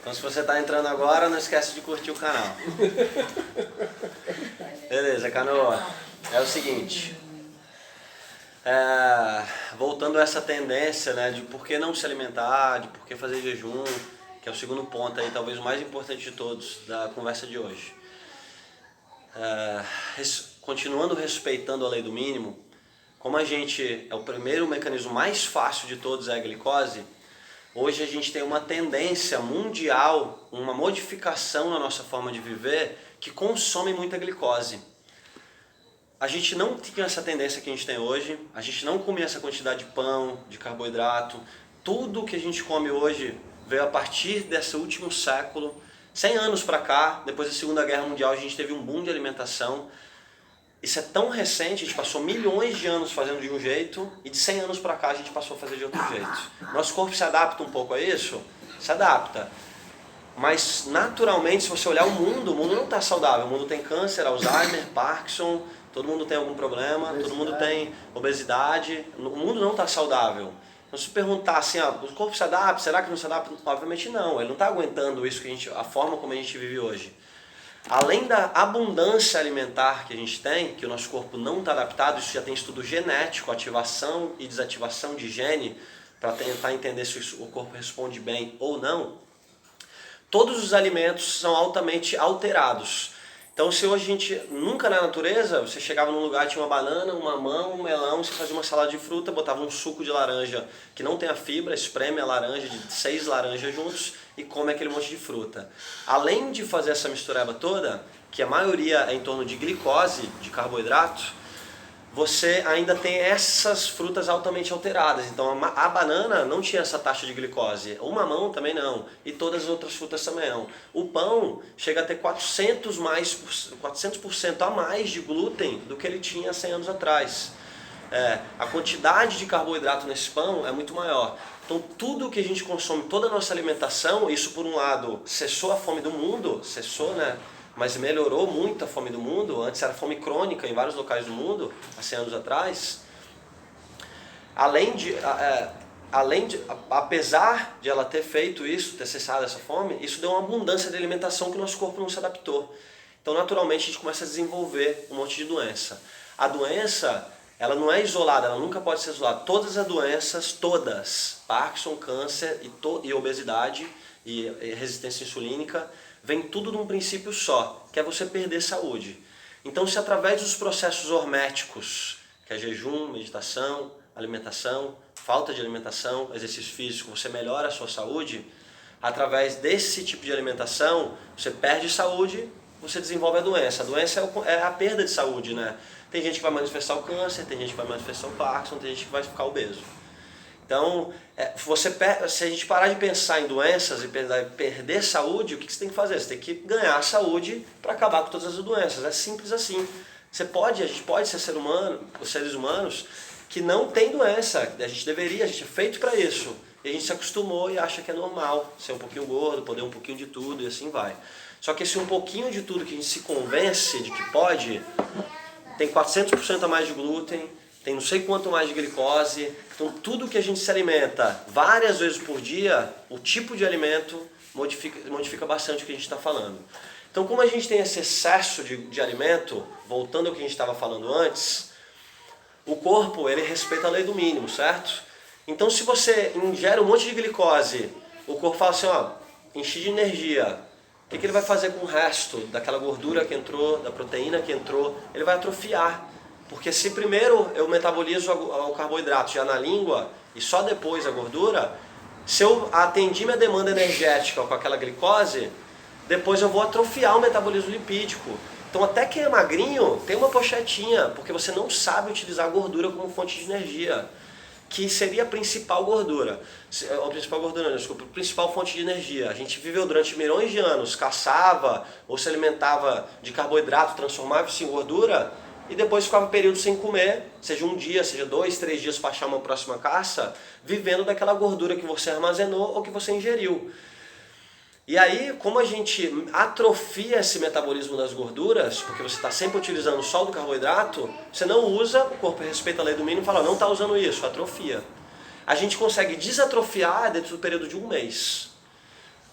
Então se você está entrando agora, não esquece de curtir o canal. Beleza, Canoa. É o seguinte. Voltando a essa tendência, né, de por que não se alimentar, de por que fazer jejum, que é o segundo ponto aí, talvez o mais importante de todos da conversa de hoje. Continuando respeitando a lei do mínimo, como a gente, é o primeiro mecanismo mais fácil de todos, é a glicose, hoje a gente tem uma tendência mundial, uma modificação na nossa forma de viver que consome muita glicose. A gente não tinha essa tendência que a gente tem hoje, a gente não comia essa quantidade de pão, de carboidrato. Tudo que a gente come hoje veio a partir desse último século. 100 anos para cá, depois da Segunda Guerra Mundial, a gente teve um boom de alimentação. Isso é tão recente, a gente passou milhões de anos fazendo de um jeito e de 100 anos para cá a gente passou a fazer de outro jeito. Nosso corpo se adapta um pouco a isso? Se adapta. Mas naturalmente, se você olhar o mundo não está saudável. O mundo tem câncer, Alzheimer, Parkinson, todo mundo tem algum problema, todo mundo tem obesidade. O mundo não está saudável. Então se perguntar assim, o corpo se adapta, será que não se adapta? Obviamente não, ele não está aguentando isso, a forma como a gente vive hoje. Além da abundância alimentar que a gente tem, que o nosso corpo não está adaptado, isso já tem estudo genético, ativação e desativação de gene, para tentar entender se o corpo responde bem ou não, todos os alimentos são altamente alterados. Então se hoje a gente, nunca na natureza, você chegava num lugar, tinha uma banana, uma mamão, um melão, você fazia uma salada de fruta, botava um suco de laranja que não tem a fibra, espreme a laranja, de 6 laranjas juntos e come aquele monte de fruta. Além de fazer essa mistureba toda, que a maioria é em torno de glicose, de carboidrato, você ainda tem essas frutas altamente alteradas. Então a banana não tinha essa taxa de glicose, o mamão também não, e todas as outras frutas também não. O pão chega a ter 400% a mais de glúten do que ele tinha 100 anos atrás. A quantidade de carboidrato nesse pão é muito maior. Então tudo que a gente consome, toda a nossa alimentação, isso por um lado cessou a fome do mundo, cessou, né? Mas melhorou muito a fome do mundo. Antes era fome crônica em vários locais do mundo, há 100 anos atrás. Apesar de ela ter feito isso, ter cessado essa fome, isso deu uma abundância de alimentação que o nosso corpo não se adaptou. Então naturalmente a gente começa a desenvolver um monte de doença. A doença, ela não é isolada, ela nunca pode ser isolada. Todas as doenças, todas, Parkinson, câncer e obesidade e resistência insulínica, vem tudo num princípio só, que é você perder saúde. Então se através dos processos horméticos, que é jejum, meditação, alimentação, falta de alimentação, exercício físico, você melhora a sua saúde, através desse tipo de alimentação, você perde saúde, você desenvolve a doença. A doença é a perda de saúde, né? Tem gente que vai manifestar o câncer, tem gente que vai manifestar o Parkinson, tem gente que vai ficar obeso. Então, se a gente parar de pensar em doenças e perder saúde, o que você tem que fazer? Você tem que ganhar saúde para acabar com todas as doenças. É simples assim. A gente pode ser os seres humanos que não tem doença. A gente é feito para isso. E a gente se acostumou e acha que é normal ser um pouquinho gordo, poder um pouquinho de tudo e assim vai. Só que esse um pouquinho de tudo que a gente se convence de que pode, tem 400% a mais de glúten, tem não sei quanto mais de glicose. Então tudo que a gente se alimenta várias vezes por dia, o tipo de alimento modifica bastante o que a gente está falando. Então como a gente tem esse excesso de alimento, voltando ao que a gente estava falando antes, o corpo ele respeita a lei do mínimo, certo? Então se você ingere um monte de glicose, o corpo fala assim, enchi de energia, o que ele vai fazer com o resto daquela gordura que entrou, da proteína que entrou? Ele vai atrofiar. Porque se primeiro eu metabolizo o carboidrato já na língua e só depois a gordura, se eu atendi minha demanda energética com aquela glicose, depois eu vou atrofiar o metabolismo lipídico. Então até quem é magrinho tem uma pochetinha, porque você não sabe utilizar a gordura como fonte de energia, que seria a principal gordura. A principal fonte de energia. A gente viveu durante milhões de anos, caçava ou se alimentava de carboidrato, transformava isso em gordura, e depois ficava um período sem comer, seja um dia, seja 2, 3 dias para achar uma próxima caça, vivendo daquela gordura que você armazenou ou que você ingeriu. E aí, como a gente atrofia esse metabolismo das gorduras, porque você está sempre utilizando só o do carboidrato, você não usa, o corpo respeita a lei do mínimo e fala, não está usando isso, atrofia. A gente consegue desatrofiar dentro do período de um mês.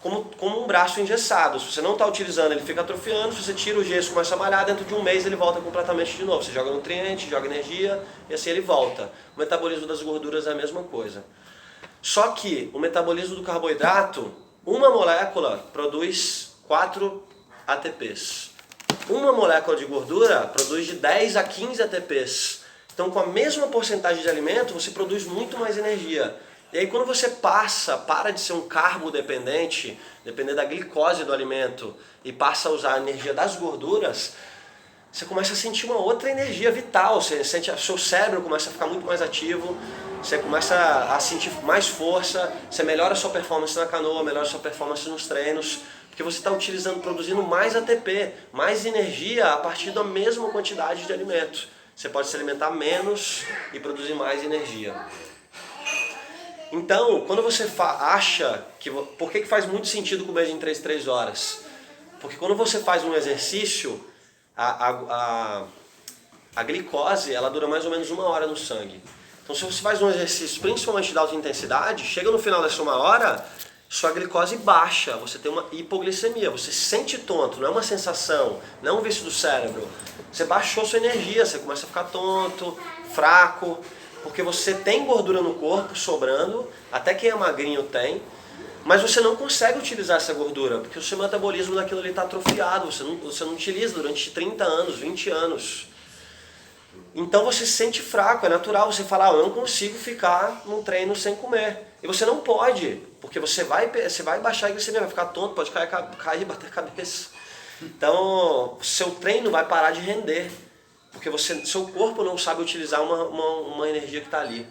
como um braço engessado. Se você não está utilizando, ele fica atrofiando. Se você tira o gesso e começa a malhar, dentro de um mês ele volta completamente de novo. Você joga nutriente, joga energia e assim ele volta. O metabolismo das gorduras é a mesma coisa. Só que o metabolismo do carboidrato, uma molécula produz 4 ATPs. Uma molécula de gordura produz de 10 a 15 ATPs. Então, com a mesma porcentagem de alimento, você produz muito mais energia. E aí, quando você para de ser um carbo dependente, depender da glicose do alimento, e passa a usar a energia das gorduras, você começa a sentir uma outra energia vital. Você sente, o seu cérebro começa a ficar muito mais ativo, você começa a sentir mais força, você melhora a sua performance na canoa, melhora a sua performance nos treinos, porque você está produzindo mais ATP, mais energia a partir da mesma quantidade de alimento. Você pode se alimentar menos e produzir mais energia. Então, quando você acha que... Por que faz muito sentido comer em 3 horas? Porque quando você faz um exercício, a glicose ela dura mais ou menos 1 hora no sangue. Então, se você faz um exercício, principalmente de alta intensidade, chega no final dessa 1 hora, sua glicose baixa, você tem uma hipoglicemia, você se sente tonto, não é uma sensação, não é um vício do cérebro. Você baixou sua energia, você começa a ficar tonto, fraco, porque você tem gordura no corpo sobrando, até quem é magrinho tem, mas você não consegue utilizar essa gordura, porque o seu metabolismo daquilo ali está atrofiado, você não utiliza durante 30 anos, 20 anos. Então você se sente fraco, é natural você falar, eu não consigo ficar num treino sem comer. E você não pode, porque você vai baixar a glicemia, vai ficar tonto, pode cair e bater a cabeça. Então, seu treino vai parar de render, porque seu corpo não sabe utilizar uma energia que está ali.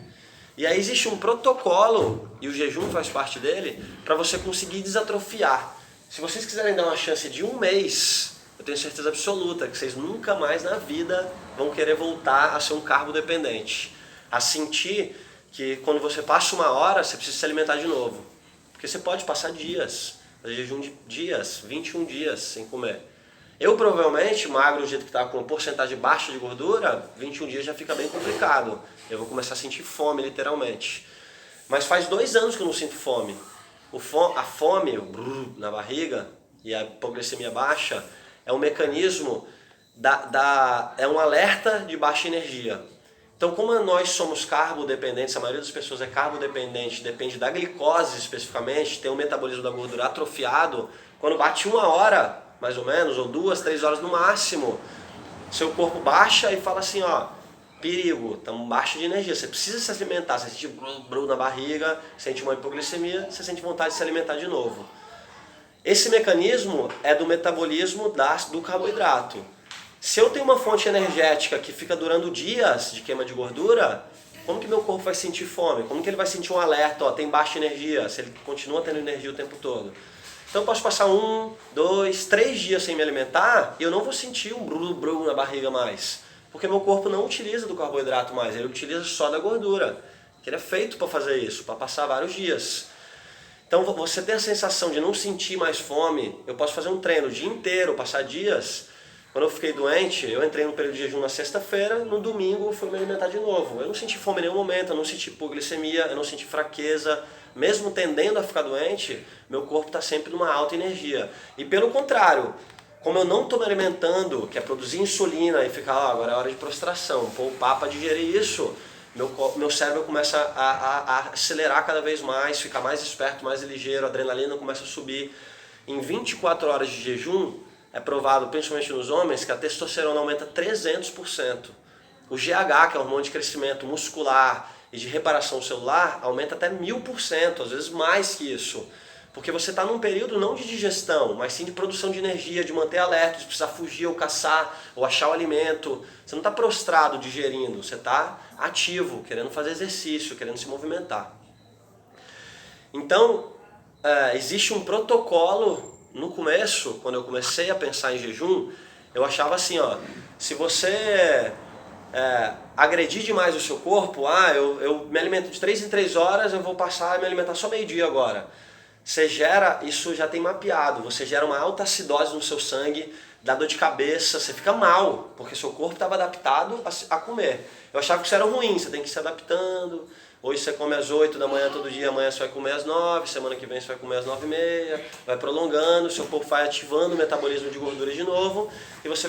E aí existe um protocolo, e o jejum faz parte dele, para você conseguir desatrofiar. Se vocês quiserem dar uma chance de 1 mês, eu tenho certeza absoluta que vocês nunca mais na vida vão querer voltar a ser um carbo dependente. A sentir que quando você passa 1 hora, você precisa se alimentar de novo. Porque você pode passar dias, fazer jejum de dias, 21 dias sem comer. Eu provavelmente, magro do jeito que está, com uma porcentagem baixa de gordura, 21 dias já fica bem complicado. Eu vou começar a sentir fome, literalmente. Mas faz 2 anos que eu não sinto fome. A fome, o brrr na barriga e a hipoglicemia baixa é um mecanismo, é um alerta de baixa energia. Então, como nós somos carbo-dependentes, a maioria das pessoas é carbo-dependente, depende da glicose especificamente, tem o metabolismo da gordura atrofiado, quando bate 1 hora, mais ou menos, ou 2, 3 horas no máximo, seu corpo baixa e fala assim, ó, perigo, estamos baixo de energia, você precisa se alimentar, você sente brum na barriga, sente uma hipoglicemia, você sente vontade de se alimentar de novo. Esse mecanismo é do metabolismo do carboidrato. Se eu tenho uma fonte energética que fica durando dias de queima de gordura, como que meu corpo vai sentir fome? Como que ele vai sentir um alerta, ó, tem baixa energia, se ele continua tendo energia o tempo todo? Então eu posso passar 1, 2, 3 dias sem me alimentar e eu não vou sentir um brum na barriga mais. Porque meu corpo não utiliza do carboidrato mais, ele utiliza só da gordura. Que ele é feito para fazer isso, para passar vários dias. Então você tem a sensação de não sentir mais fome, eu posso fazer um treino o dia inteiro, passar dias. Quando eu fiquei doente, eu entrei no período de jejum na sexta-feira, no domingo eu fui me alimentar de novo. Eu não senti fome em nenhum momento, eu não senti hipoglicemia, eu não senti fraqueza. Mesmo tendendo a ficar doente, meu corpo está sempre numa alta energia. E pelo contrário, como eu não estou me alimentando, que é produzir insulina e ficar, agora é hora de prostração, poupar para digerir isso, meu cérebro começa a acelerar cada vez mais, ficar mais esperto, mais ligeiro, a adrenalina começa a subir. Em 24 horas de jejum, é provado, principalmente nos homens, que a testosterona aumenta 300%. O GH, que é o hormônio de crescimento muscular e de reparação celular, aumenta até 1000%, às vezes mais que isso. Porque você está num período não de digestão, mas sim de produção de energia, de manter alerta, de precisar fugir ou caçar, ou achar o alimento. Você não está prostrado digerindo, você está ativo, querendo fazer exercício, querendo se movimentar. Então, existe um protocolo. No começo, quando eu comecei a pensar em jejum, eu achava assim, ó, se você agredir demais o seu corpo, eu me alimento de 3 em 3 horas, eu vou passar a me alimentar só meio-dia agora. Isso já tem mapeado, você gera uma alta acidose no seu sangue, dá dor de cabeça, você fica mal, porque seu corpo estava adaptado a comer. Eu achava que isso era ruim, você tem que ir se adaptando, Hoje você come às 8 da manhã todo dia, amanhã você vai comer às 9, semana que vem você vai comer às 9h30, vai prolongando, seu corpo vai ativando o metabolismo de gordura de novo e você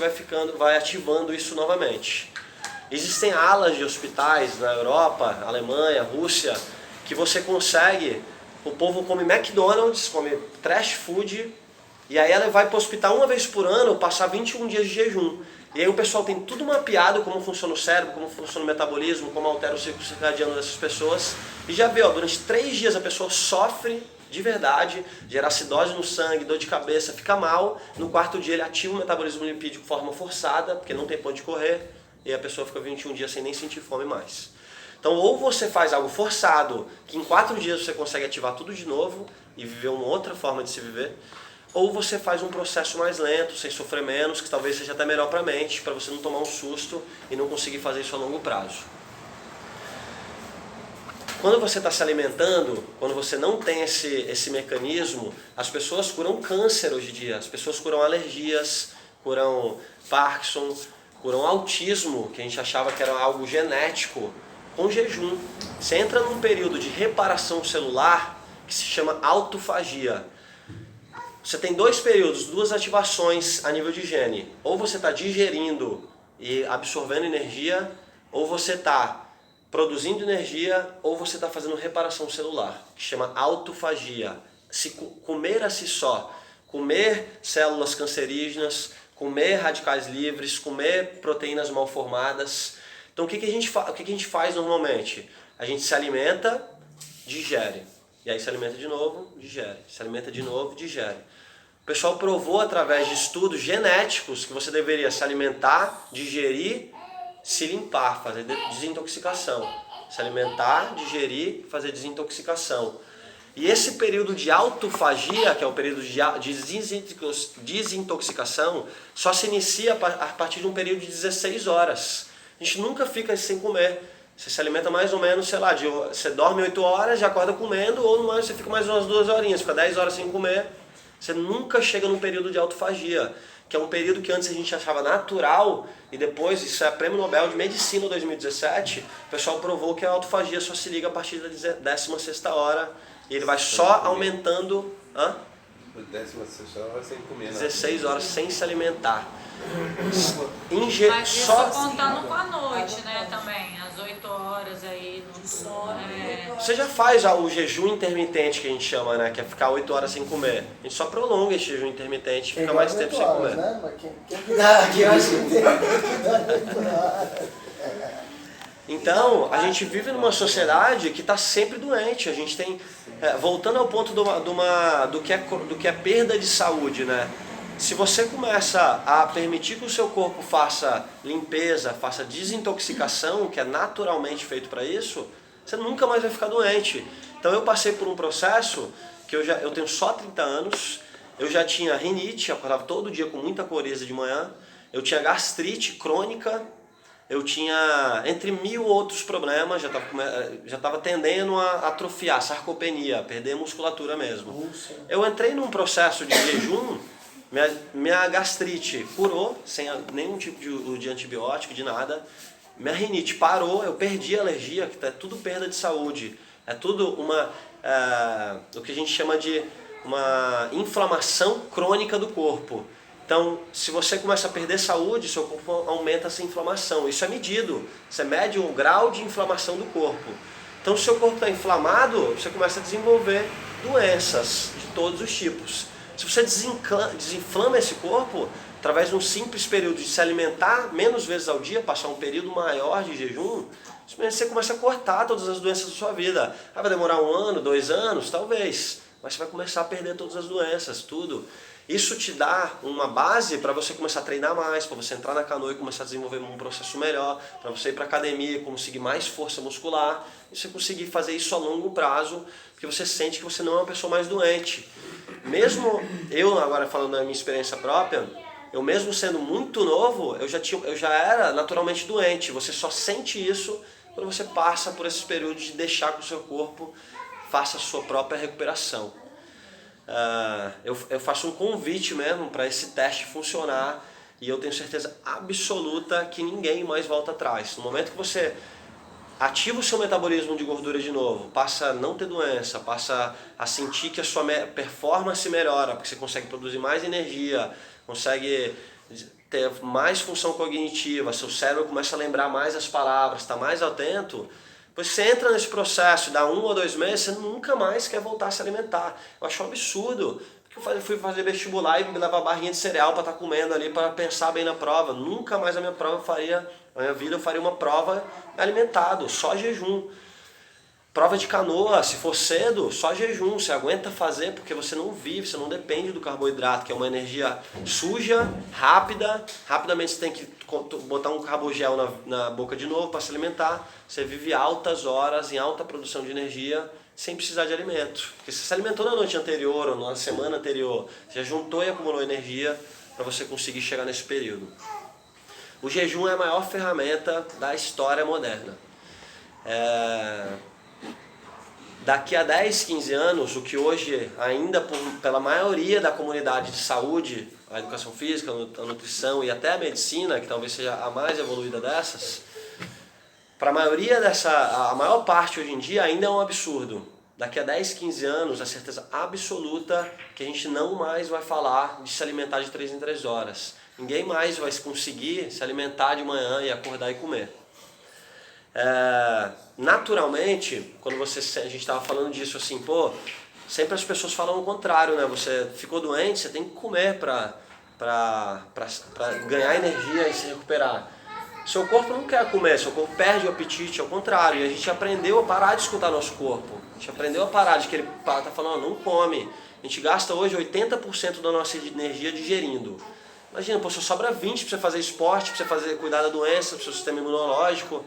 vai ativando isso novamente. Existem alas de hospitais na Europa, Alemanha, Rússia, que você consegue, o povo come McDonald's, come trash food, e aí ela vai para o hospital uma vez por ano, passar 21 dias de jejum. E aí o pessoal tem tudo mapeado, como funciona o cérebro, como funciona o metabolismo, como altera o ciclo circadiano dessas pessoas. E já vê, durante 3 dias a pessoa sofre de verdade, gera acidose no sangue, dor de cabeça, fica mal. No 4º dia ele ativa o metabolismo lipídico de forma forçada, porque não tem ponto de correr, e a pessoa fica 21 dias sem nem sentir fome mais. Então ou você faz algo forçado, que em 4 dias você consegue ativar tudo de novo e viver uma outra forma de se viver, ou você faz um processo mais lento, sem sofrer menos, que talvez seja até melhor para a mente, para você não tomar um susto e não conseguir fazer isso a longo prazo. Quando você está se alimentando, quando você não tem esse mecanismo, as pessoas curam câncer hoje em dia, as pessoas curam alergias, curam Parkinson, curam autismo, que a gente achava que era algo genético, com jejum. Você entra num período de reparação celular que se chama autofagia. Você tem 2 períodos, 2 ativações a nível de gene. Ou você está digerindo e absorvendo energia, ou você está produzindo energia, ou você está fazendo reparação celular, que chama autofagia. Comer a si só, comer células cancerígenas, comer radicais livres, comer proteínas mal formadas. Então o que a gente faz normalmente? A gente se alimenta, digere. E aí se alimenta de novo, digere. Se alimenta de novo, digere. O pessoal provou através de estudos genéticos que você deveria se alimentar, digerir, se limpar, fazer desintoxicação. Se alimentar, digerir, fazer desintoxicação. E esse período de autofagia, que é o período de desintoxicação, só se inicia a partir de um período de 16 horas. A gente nunca fica sem comer. Você se alimenta mais ou menos, sei lá, você dorme 8 horas, já acorda comendo, ou no mais você fica mais umas 2 horinhas, fica 10 horas sem comer. Você nunca chega num período de autofagia, que é um período que antes a gente achava natural, e depois, isso é Prêmio Nobel de Medicina 2017, o pessoal provou que a autofagia só se liga a partir da 16ª hora, e ele vai só aumentando... 16ª hora sem comer, 16 horas sem se alimentar. Mas isso só contando com a noite, né, também, às 8 horas aí, no sono. Você já faz o jejum intermitente que a gente chama, né? Que é ficar 8 horas sem comer. A gente só prolonga esse jejum intermitente, fica mais tempo sem comer. Né? Mas aqui eu acho que tem que dar 8 horas. Então, a gente vive numa sociedade que está sempre doente. A gente tem, voltando ao ponto do que é perda de saúde, né? Se você começa a permitir que o seu corpo faça limpeza, faça desintoxicação, que é naturalmente feito para isso, você nunca mais vai ficar doente. Então eu passei por um processo que eu tenho só 30 anos, eu já tinha rinite, eu acordava todo dia com muita coriza de manhã, eu tinha gastrite crônica, eu tinha entre 1000 outros problemas, já estava tendendo a atrofiar, sarcopenia, perder musculatura mesmo. Eu entrei num processo de jejum. Minha gastrite curou, sem nenhum tipo de antibiótico, de nada. Minha rinite parou, eu perdi a alergia, que é tudo perda de saúde. É tudo o que a gente chama de uma inflamação crônica do corpo. Então, se você começa a perder saúde, seu corpo aumenta essa inflamação. Isso é medido. Você mede o grau de inflamação do corpo. Então, se o seu corpo está inflamado, você começa a desenvolver doenças de todos os tipos. Se você desinflama esse corpo, através de um simples período de se alimentar menos vezes ao dia, passar um período maior de jejum, você começa a cortar todas as doenças da sua vida. Vai demorar 1 ano, 2 anos, talvez, mas você vai começar a perder todas as doenças, tudo. Isso te dá uma base para você começar a treinar mais, para você entrar na canoa e começar a desenvolver um processo melhor, para você ir para a academia, conseguir mais força muscular, e você conseguir fazer isso a longo prazo, porque você sente que você não é uma pessoa mais doente. Mesmo eu, agora falando da minha experiência própria, eu mesmo sendo muito novo, eu já era naturalmente doente. Você só sente isso quando você passa por esses períodos de deixar que o seu corpo faça a sua própria recuperação. Eu faço um convite mesmo para esse teste funcionar e eu tenho certeza absoluta que ninguém mais volta atrás. No momento que você ativa o seu metabolismo de gordura de novo, passa a não ter doença, passa a sentir que a sua performance melhora, porque você consegue produzir mais energia, consegue ter mais função cognitiva, seu cérebro começa a lembrar mais as palavras, está mais atento. Depois você entra nesse processo, dá 1 ou 2 meses, você nunca mais quer voltar a se alimentar. Eu acho um absurdo. Porque eu fui fazer vestibular e me levar barrinha de cereal para estar comendo ali, para pensar bem na prova. Nunca mais a minha vida eu faria uma prova alimentado, só jejum. Prova de canoa, se for cedo, só jejum. Você aguenta fazer porque você não vive, você não depende do carboidrato, que é uma energia suja, rápida. Rapidamente você tem que botar um carbogel na boca de novo para se alimentar. Você vive altas horas em alta produção de energia sem precisar de alimento. Porque você se alimentou na noite anterior ou na semana anterior, você já juntou e acumulou energia para você conseguir chegar nesse período. O jejum é a maior ferramenta da história moderna. Daqui a 10, 15 anos, o que hoje ainda pela maioria da comunidade de saúde, a educação física, a nutrição e até a medicina, que talvez seja a mais evoluída dessas, para a maior parte hoje em dia ainda é um absurdo. Daqui a 10, 15 anos, a certeza absoluta que a gente não mais vai falar de se alimentar de 3 em 3 horas. Ninguém mais vai conseguir se alimentar de manhã e acordar e comer. Naturalmente, quando a gente estava falando disso assim, sempre as pessoas falam o contrário, né? Você ficou doente, você tem que comer para ganhar energia e se recuperar. Seu corpo não quer comer, seu corpo perde o apetite, ao contrário. E a gente aprendeu a parar de escutar nosso corpo. A gente aprendeu a parar de que ele tá falando, não come. A gente gasta hoje 80% da nossa energia digerindo. Imagina, só sobra 20% para você fazer esporte, para você cuidar da doença, para o seu sistema imunológico.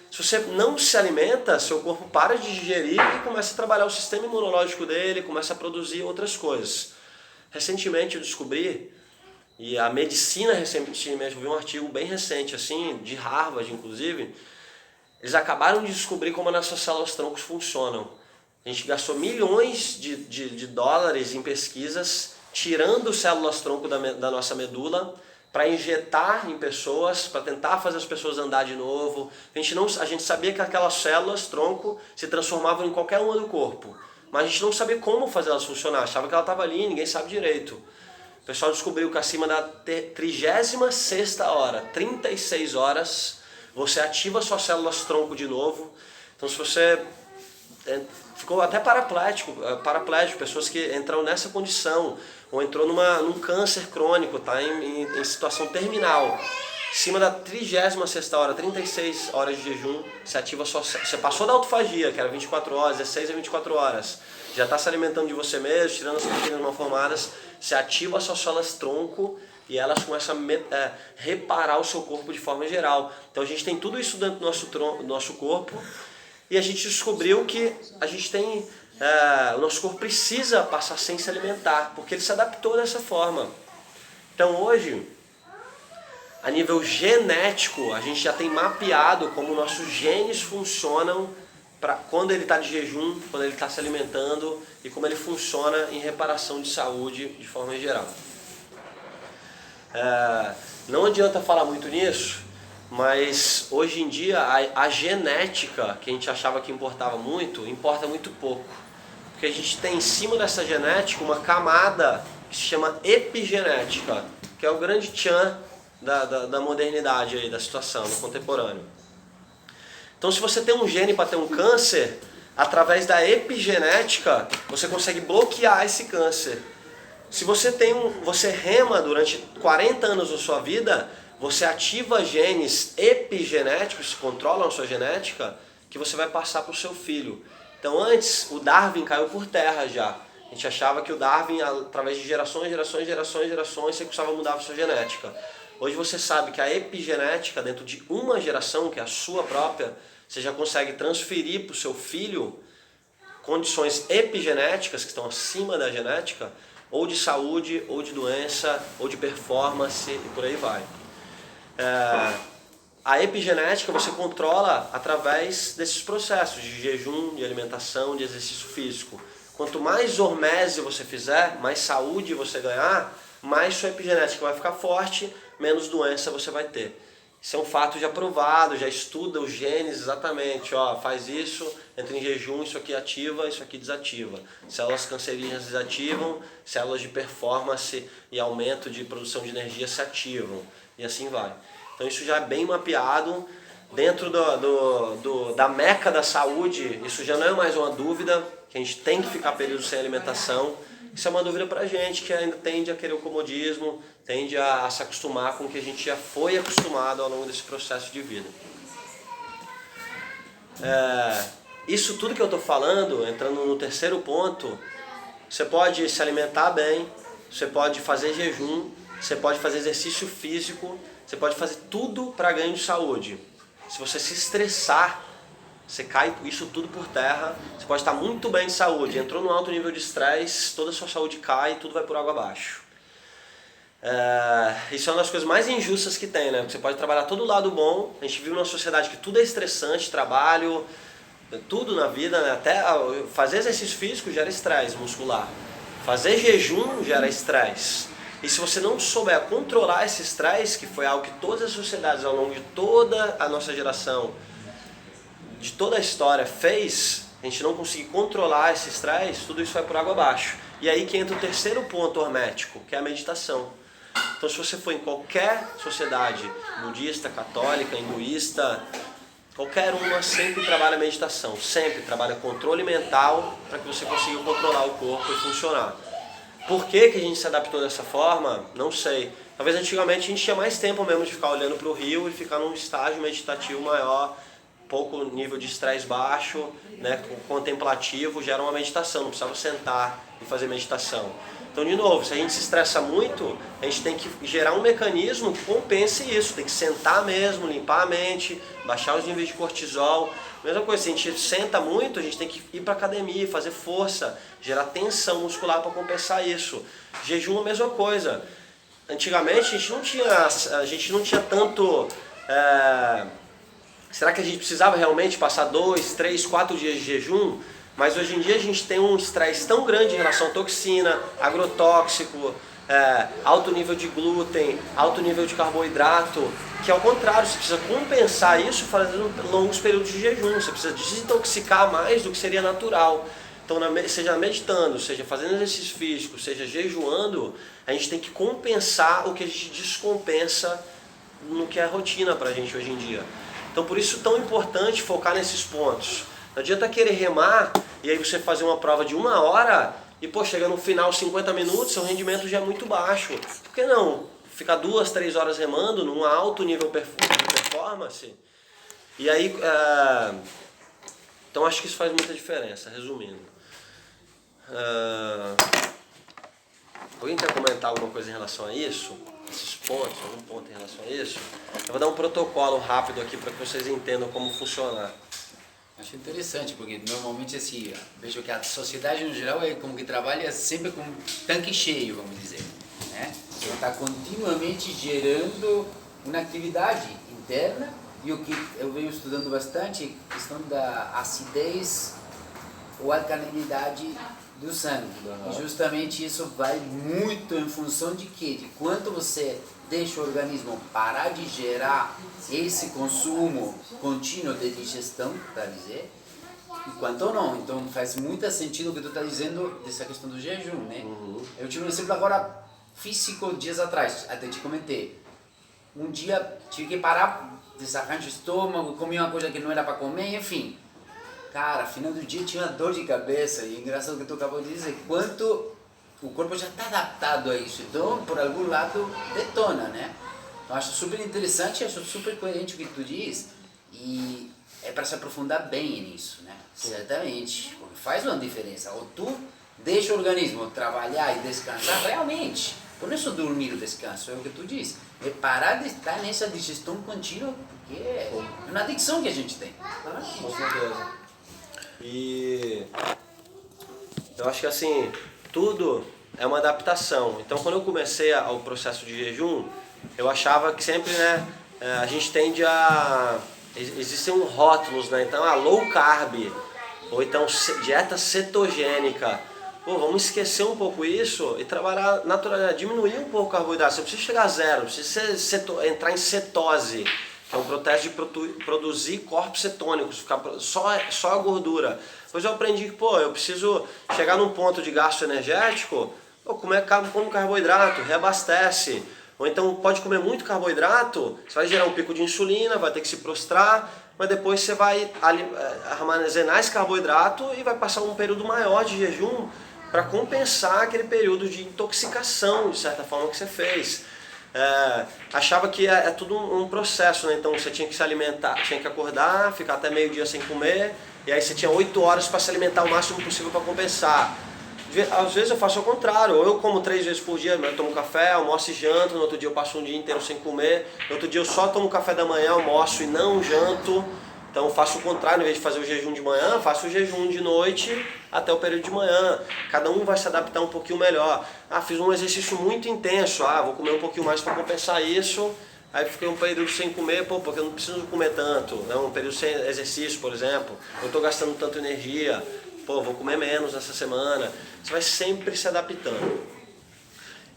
Se você não se alimenta, seu corpo para de digerir e começa a trabalhar o sistema imunológico dele, começa a produzir outras coisas. Recentemente eu descobri, e a medicina recentemente, eu vi um artigo bem recente, assim, de Harvard inclusive, eles acabaram de descobrir como as nossas células troncos funcionam. A gente gastou milhões de dólares em pesquisas, tirando células tronco da nossa medula, para injetar em pessoas, para tentar fazer as pessoas andar de novo. A gente sabia que aquelas células tronco se transformavam em qualquer uma do corpo, mas a gente não sabia como fazer elas funcionar, achava que ela estava ali, ninguém sabe direito. O pessoal descobriu que acima da 36ª hora, 36 horas, você ativa suas células tronco de novo. Então se você ficou até paraplégico, pessoas que entram nessa condição, ou entrou num câncer crônico, tá em situação terminal. Acima da 36ª hora, 36 horas de jejum, você passou da autofagia, que era 24 horas, 16 a 24 horas, já está se alimentando de você mesmo, tirando as proteínas mal formadas, você ativa as suas células tronco e elas começam a reparar o seu corpo de forma geral. Então a gente tem tudo isso dentro do nosso corpo e a gente descobriu que a gente tem... o nosso corpo precisa passar sem se alimentar, porque ele se adaptou dessa forma. Então hoje, a nível genético, a gente já tem mapeado como nossos genes funcionam para quando ele está de jejum, quando ele está se alimentando e como ele funciona em reparação de saúde de forma geral. Não adianta falar muito nisso, mas hoje em dia a genética, que a gente achava que importava muito, importa muito pouco. Porque a gente tem em cima dessa genética uma camada que se chama epigenética, que é o grande tchan da modernidade aí, da situação, do contemporâneo. Então se você tem um gene para ter um câncer, através da epigenética você consegue bloquear esse câncer. Se você rema durante 40 anos da sua vida, você ativa genes epigenéticos que controlam a sua genética, que você vai passar para o seu filho. Então antes, o Darwin caiu por terra já. A gente achava que o Darwin, através de gerações, você precisava mudar a sua genética. Hoje você sabe que a epigenética, dentro de uma geração, que é a sua própria, você já consegue transferir para o seu filho condições epigenéticas que estão acima da genética, ou de saúde, ou de doença, ou de performance, e por aí vai. A epigenética você controla através desses processos de jejum, de alimentação, de exercício físico. Quanto mais hormese você fizer, mais saúde você ganhar, mais sua epigenética vai ficar forte, menos doença você vai ter. Isso é um fato já provado, já estuda os genes exatamente, ó, faz isso, entra em jejum, isso aqui ativa, isso aqui desativa. Células cancerígenas desativam, células de performance e aumento de produção de energia se ativam, e assim vai. Então isso já é bem mapeado, dentro da meca da saúde, isso já não é mais uma dúvida, que a gente tem que ficar períodos sem alimentação. Isso é uma dúvida pra gente que ainda tende a querer o comodismo, tende a se acostumar com o que a gente já foi acostumado ao longo desse processo de vida. Isso tudo que eu estou falando, entrando no terceiro ponto, você pode se alimentar bem, você pode fazer jejum, você pode fazer exercício físico, você pode fazer tudo para ganho de saúde. Se você se estressar, você cai isso tudo por terra, você pode estar muito bem de saúde, entrou num alto nível de estresse, toda a sua saúde cai e tudo vai por água abaixo. Isso é uma das coisas mais injustas que tem, né? Porque você pode trabalhar todo o lado bom, a gente vive numa sociedade que tudo é estressante, trabalho, tudo na vida, né? Até fazer exercício físico gera estresse muscular, fazer jejum gera estresse. E se você não souber controlar esse estresse, que foi algo que todas as sociedades ao longo de toda a nossa geração, de toda a história fez, a gente não conseguir controlar esse estresse, tudo isso vai por água abaixo. E aí que entra o terceiro ponto hermético, que é a meditação. Então se você for em qualquer sociedade, budista, católica, hinduísta, qualquer uma sempre trabalha meditação, sempre trabalha controle mental para que você consiga controlar o corpo e funcionar. Por que que a gente se adaptou dessa forma? Não sei. Talvez antigamente a gente tinha mais tempo mesmo de ficar olhando para o rio e ficar num estágio meditativo maior, pouco nível de estresse baixo, né, contemplativo, gera uma meditação, não precisava sentar e fazer meditação. Então, de novo, se a gente se estressa muito, a gente tem que gerar um mecanismo que compense isso, tem que sentar mesmo, limpar a mente, baixar os níveis de cortisol. Mesma coisa, se a gente senta muito, a gente tem que ir para academia, fazer força, gerar tensão muscular para compensar isso. Jejum, a mesma coisa. Antigamente a gente não tinha tanto... Será que a gente precisava realmente passar 2, 3, 4 dias de jejum? Mas hoje em dia a gente tem um estresse tão grande em relação à toxina, agrotóxico, alto nível de glúten, alto nível de carboidrato, que ao contrário, você precisa compensar isso fazendo longos períodos de jejum, você precisa desintoxicar mais do que seria natural. Então, seja meditando, seja fazendo exercício físico, seja jejuando, a gente tem que compensar o que a gente descompensa no que é rotina pra gente hoje em dia. Então por isso é tão importante focar nesses pontos. Não adianta querer remar e aí você fazer uma prova de 1 hora e pô, chega no final 50 minutos, seu rendimento já é muito baixo. Por que não ficar 2, 3 horas remando num alto nível de performance? E aí, então acho que isso faz muita diferença, resumindo. Alguém quer comentar alguma coisa em relação a isso? Esses pontos, algum ponto em relação a isso? Eu vou dar um protocolo rápido aqui para que vocês entendam como funcionar. Acho interessante, porque normalmente assim, vejo que a sociedade no geral é como que trabalha sempre com tanque cheio, vamos dizer, né? Você está continuamente gerando uma atividade interna e o que eu venho estudando bastante é a questão da acidez ou alcalinidade do sangue. E justamente isso vai muito em função de quê? De quanto você deixa o organismo parar de gerar esse consumo contínuo de digestão, para dizer, e quanto não. Então faz muito sentido o que tu está dizendo dessa questão do jejum, né? Eu tive um exemplo agora físico dias atrás, até te comentei. Um dia tive que parar, desarranjo o estômago, comi uma coisa que não era para comer, enfim. Cara, final do dia tinha uma dor de cabeça, e é engraçado o que tu acabou de dizer, quanto o corpo já está adaptado a isso, então por algum lado detona, né? Então acho super interessante, acho super coerente o que tu diz, e é para se aprofundar bem nisso, né? Certamente, porque faz uma diferença, ou tu deixa o organismo trabalhar e descansar realmente, por isso dormir o descanso, é o que tu diz, é parar de estar nessa digestão contínua, porque é uma adicção que a gente tem. Com certeza. E eu acho que assim, tudo é uma adaptação. Então quando eu comecei o processo de jejum, eu achava que sempre, né, a gente tende a... Existem rótulos, né? Então, low carb, ou então dieta cetogênica. Pô, vamos esquecer um pouco isso e trabalhar naturalmente, diminuir um pouco o carboidrato. Você precisa chegar a zero, precisa entrar em cetose. que é um processo de produzir corpos cetônicos, ficar só a gordura. Depois eu aprendi que, pô, eu preciso chegar num ponto de gasto energético, come carboidrato, reabastece. Ou então pode comer muito carboidrato, você vai gerar um pico de insulina, vai ter que se prostrar, mas depois você vai armazenar esse carboidrato e vai passar um período maior de jejum para compensar aquele período de intoxicação, de certa forma, que você fez. Achava que é tudo um processo, né? Então você tinha que se alimentar, tinha que acordar, ficar até meio-dia sem comer, e aí você tinha 8 horas para se alimentar o máximo possível para compensar. Às vezes eu faço ao contrário, ou eu como 3 vezes por dia, eu tomo café, almoço e janto, no outro dia eu passo um dia inteiro sem comer, no outro dia eu só tomo café da manhã, almoço e não janto. Então eu faço o contrário, em vez de fazer o jejum de manhã, faço o jejum de noite até o período de manhã. Cada um vai se adaptar um pouquinho melhor. Fiz um exercício muito intenso, vou comer um pouquinho mais para compensar isso. Aí fiquei um período sem comer, porque eu não preciso comer tanto, né? Um período sem exercício, por exemplo. Eu estou gastando tanta energia, vou comer menos essa semana. Você vai sempre se adaptando.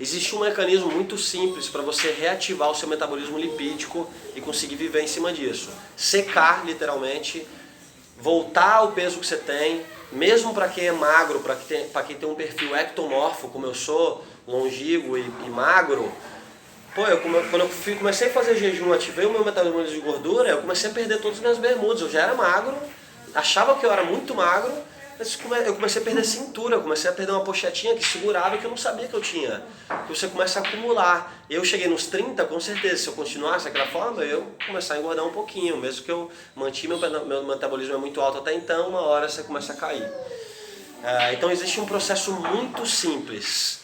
Existe um mecanismo muito simples para você reativar o seu metabolismo lipídico e conseguir viver em cima disso. Secar, literalmente, voltar ao peso que você tem, mesmo para quem é magro, para quem tem um perfil ectomorfo, como eu sou, longínquo e magro. Quando eu comecei a fazer jejum, ativei o meu metabolismo de gordura, eu comecei a perder todas as minhas bermudas. Eu já era magro, achava que eu era muito magro, eu comecei a perder cintura, eu comecei a perder uma pochetinha que segurava que eu não sabia que eu tinha. Que você começa a acumular. Eu cheguei nos 30, com certeza, se eu continuasse daquela forma, eu ia começar a engordar um pouquinho. Mesmo que eu mantive meu metabolismo muito alto até então, uma hora você começa a cair. Então existe um processo muito simples.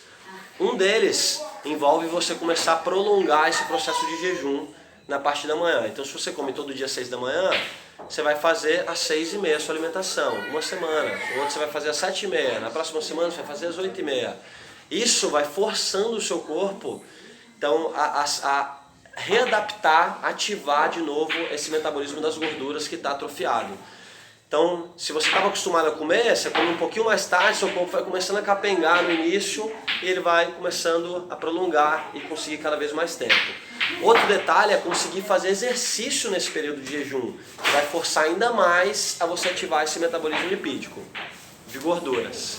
Um deles envolve você começar a prolongar esse processo de jejum na parte da manhã. Então se você come todo dia às 6 da manhã, você vai fazer às 6h30 a sua alimentação, uma semana. No outro você vai fazer às 7h30, na próxima semana você vai fazer às 8h30. Isso vai forçando o seu corpo então, a readaptar, ativar de novo esse metabolismo das gorduras que está atrofiado. Então, se você estava acostumado a comer, você come um pouquinho mais tarde, seu corpo vai começando a capengar no início e ele vai começando a prolongar e conseguir cada vez mais tempo. Outro detalhe é conseguir fazer exercício nesse período de jejum, que vai forçar ainda mais a você ativar esse metabolismo lipídico de gorduras.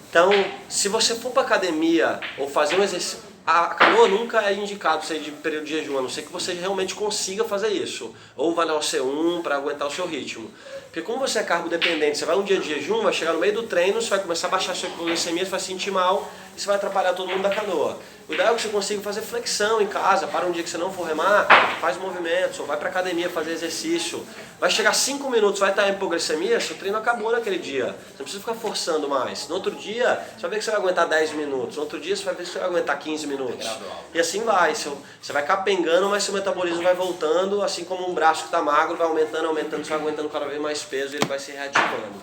Então, se você for para academia ou fazer um exercício, a canoa nunca é indicado sair de período de jejum, a não ser que você realmente consiga fazer isso. Ou vai ao C1 para aguentar o seu ritmo. Porque como você é carbo-dependente, você vai um dia de jejum, vai chegar no meio do treino, você vai começar a baixar a sua glicemia, você vai se sentir mal e você vai atrapalhar todo mundo da canoa. O ideal é que você consiga fazer flexão em casa, para um dia que você não for remar, faz movimentos, ou vai para academia fazer exercício. Vai chegar 5 minutos, vai estar em hipoglicemia, seu treino acabou naquele dia. Você não precisa ficar forçando mais. No outro dia, você vai ver que você vai aguentar 10 minutos. No outro dia, você vai ver que você vai aguentar 15 minutos. E assim vai. Você vai capengando, mas seu metabolismo vai voltando, assim como um braço que está magro, vai aumentando, aumentando, você vai aguentando cada vez mais peso e ele vai se reativando.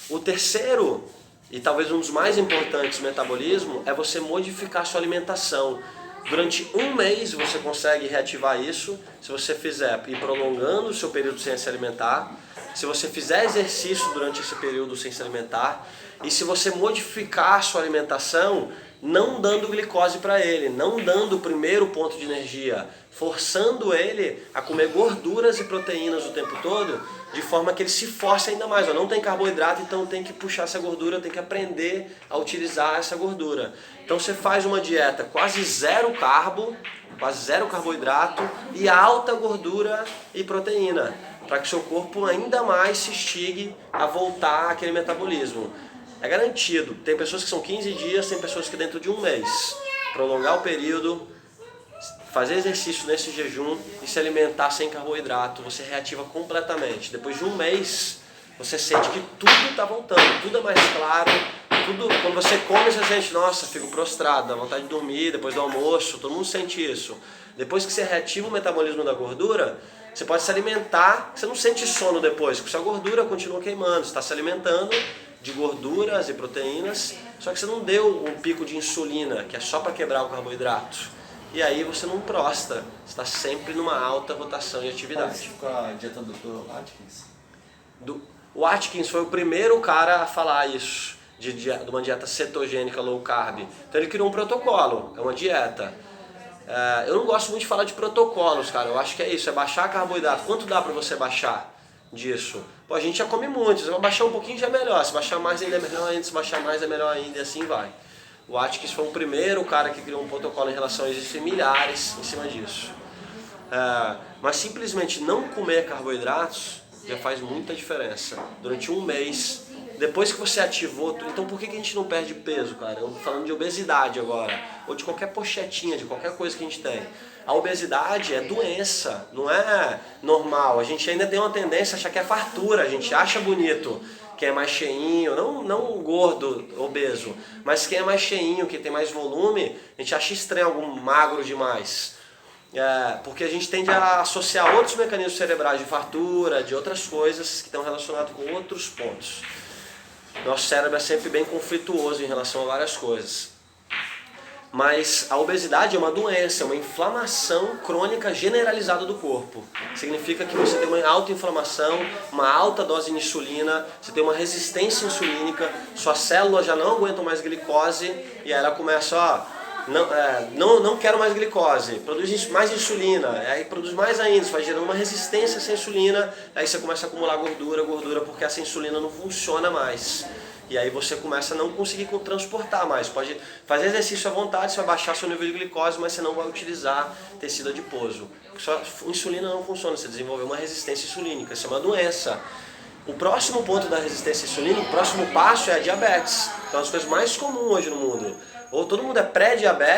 O terceiro, e talvez um dos mais importantes do metabolismo, é você modificar a sua alimentação. Durante um mês você consegue reativar isso, se você fizer ir prolongando o seu período sem se alimentar, se você fizer exercício durante esse período sem se alimentar, e se você modificar a sua alimentação, não dando glicose para ele, não dando o primeiro ponto de energia, forçando ele a comer gorduras e proteínas o tempo todo, de forma que ele se force ainda mais. Não tem carboidrato, então tem que puxar essa gordura, tem que aprender a utilizar essa gordura. Então você faz uma dieta quase zero carbo, quase zero carboidrato e alta gordura e proteína, para que seu corpo ainda mais se instigue a voltar àquele metabolismo. É garantido. Tem pessoas que são 15 dias, tem pessoas que dentro de um mês. Prolongar o período, fazer exercício nesse jejum e se alimentar sem carboidrato, você reativa completamente. Depois de um mês, você sente que tudo está voltando, tudo é mais claro, tudo, quando você come, você sente, nossa, fico prostrado, dá vontade de dormir depois do almoço, todo mundo sente isso. Depois que você reativa o metabolismo da gordura, você pode se alimentar, você não sente sono depois, porque sua gordura continua queimando, você está se alimentando de gorduras e proteínas, só que você não deu um pico de insulina, que é só para quebrar o carboidrato. E aí você não prosta, você está sempre numa alta rotação de atividade. Você ficou a dieta do Dr. Atkins? O Atkins foi o primeiro cara a falar isso, de uma dieta cetogênica low carb. Então ele criou um protocolo, é uma dieta. Eu não gosto muito de falar de protocolos, cara. Eu acho que é isso, é baixar carboidrato. Quanto dá pra você baixar disso? Pô, a gente já come muito, se baixar um pouquinho já é melhor. Se baixar mais ainda é melhor ainda, se baixar mais é melhor ainda, e assim vai. O Atkins foi o primeiro cara que criou um protocolo em relação a isso, existem milhares em cima disso. Mas simplesmente não comer carboidratos já faz muita diferença. Durante um mês, depois que você ativou, então por que a gente não perde peso, cara? Eu tô falando de obesidade agora, ou de qualquer pochetinha, de qualquer coisa que a gente tem. A obesidade é doença, não é normal. A gente ainda tem uma tendência a achar que é fartura, a gente acha bonito quem é mais cheinho, não gordo, obeso, mas quem é mais cheinho, que tem mais volume, a gente acha estranho algum magro demais. Porque a gente tende a associar outros mecanismos cerebrais de fartura, de outras coisas que estão relacionados com outros pontos. Nosso cérebro é sempre bem conflituoso em relação a várias coisas. Mas a obesidade é uma doença, é uma inflamação crônica generalizada do corpo. Significa que você tem uma alta inflamação, uma alta dose de insulina, você tem uma resistência insulínica, suas células já não aguentam mais glicose e aí ela começa, não quero mais glicose, produz mais insulina, aí produz mais ainda, você vai gerando uma resistência a essa insulina, aí você começa a acumular gordura, porque essa insulina não funciona mais. E aí você começa a não conseguir transportar mais. Pode fazer exercício à vontade, você vai baixar seu nível de glicose, mas você não vai utilizar tecido adiposo. Só insulina não funciona, você desenvolveu uma resistência insulínica, isso é uma doença. O próximo ponto da resistência insulínica, o próximo passo é a diabetes. Então, as coisas mais comuns hoje no mundo. Ou todo mundo é pré-diabético,